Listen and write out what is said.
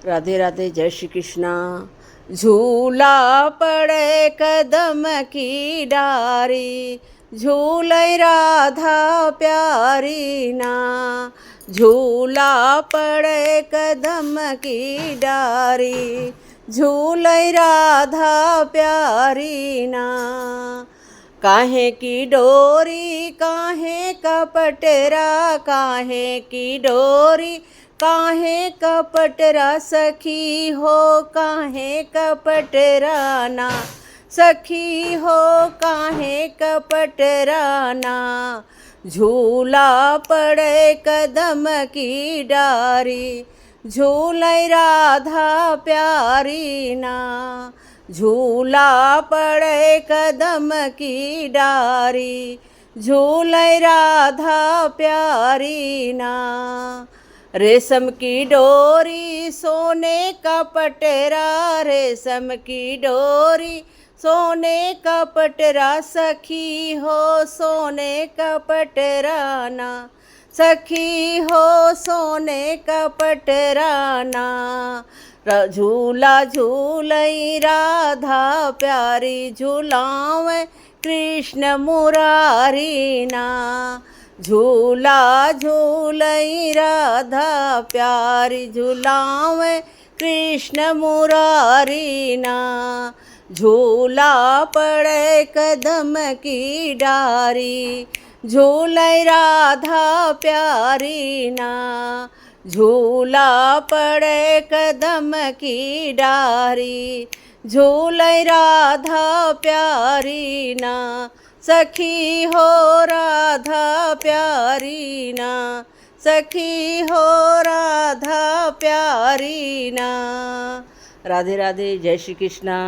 राधे राधे, जय श्री कृष्णा। झूला पड़े कदम की डारी, झूले राधा प्यारी ना। झूला पड़े कदम की डारी, झूले राधा प्यारी ना। काहे की डोरी काहे कपटरा, काहे की डोरी काहे कपटरा सखी हो, काहे कपटरा ना। सखी हो काहे कपटरा ना। झूला पड़े कदम की डारी, झूले राधा प्यारी ना। झूला पड़े कदम की डारी, झूले राधा प्यारी ना। रेशम की डोरी सोने का पटरा, रेशम की डोरी सोने का पटरा सखी हो, सोने का पटरा ना। सखी हो सोने का पटरा ना। झूला झूलई राधा प्यारी, झूलावे कृष्ण मुरारी ना। झूला झूलई राधा प्यारी, झूलावे कृष्ण मुरारी ना। झूला पड़े कदम की डारी, झूले राधा प्यारी ना। झूला पड़े कदम की डारी, झूले राधा प्यारी ना। सखी हो राधा प्यारी ना, सखी हो राधा प्यारी ना। राधे राधे, जय श्री कृष्णा।